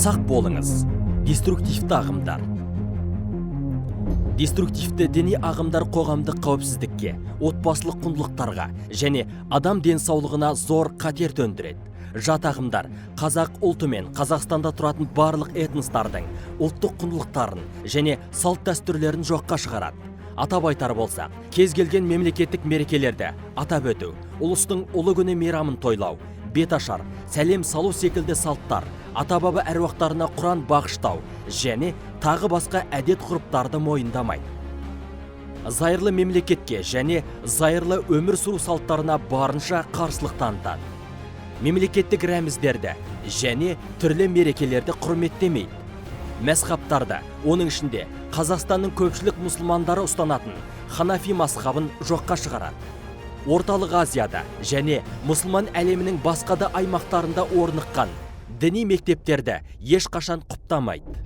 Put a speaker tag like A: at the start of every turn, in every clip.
A: Сақ болыңыз. Деструктивті ағымдар. Деструктивті діни ағымдар қоғамдық қауіпсіздікке, отбасылық құндылықтарға және адам денсаулығына зор қатер төндіреді. Жат ағымдар қазақ ұлты мен Қазақстанда тұратын барлық этностардың ұлттық құндылықтарын және салт дәстүрлерін жоққа шығарады. Атап айтар болсақ, кез келген мемлекеттік мерекелерді атап өту, ұлыстың ұлы күні мейрамын тойлау, беташар, сәлем салу секілді салттар, ата-баба әруақтарына құран бағыштау және тағы басқа әдет ғұрыптарды мойындамайды. Зайырлы мемлекетке және зайырлы өмір сүру салттарына барынша қарсылық танытады. Мемлекеттік рәміздерді және түрлі мерекелерді құрметтемейді. Мәзһаптарды, оның ішінде Қазақстанның көпшілік мұсылмандары ұстанатын Ханафи мазһабын жоққа шығарады. Орталық Азияда және мұсылман әлемінің басқа да аймақтарында орныққан діни мектептерді ешқашан құптамайды.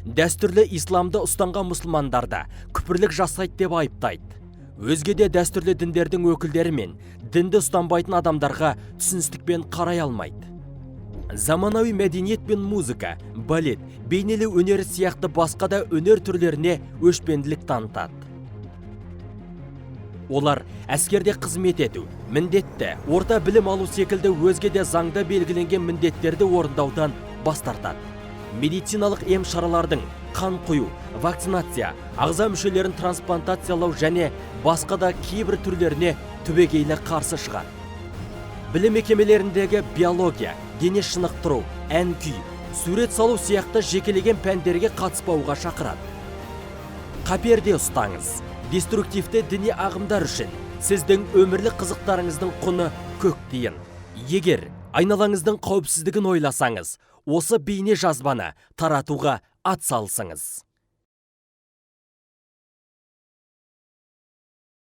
A: Дәстүрлі исламды ұстанған мұсылмандарда күпірлік жасайды деп айыптайды. Өзге де дәстүрлі діндердің өкілдері мен дінді ұстанбайтын адамдарға түсіністікпен қарай алмайды. Заманауи мәдениет пен музыка, балет, бейнелеу өнері сияқты басқа да өнер түрлеріне өшпенділік танытады. Олар әскерде қызмет ету, міндетті, орта білім алу секілді өзге де заңда белгіленген міндеттерді орындаудан бас тартады. Медициналық ем шаралардың қан құю, вакцинация, ағза мүшелерін трансплантациялау және басқа да кейбір түрлеріне түбегейлі қарсы шығады. Білім мекемелеріндегі биология, дене шынықтыру, ән күй, сурет салу сияқты жекелеген пәндерге қатыспауға шақырады. Қаперде ұстаңыз. Деструктивті діни ағымдар үшін сіздің өмірлік қызықтарыңыздың құны көк тиын. Егер айналаңыздың қауіпсіздігін ойласаңыз, осы бейне жазбаны таратуға ат салсыңыз.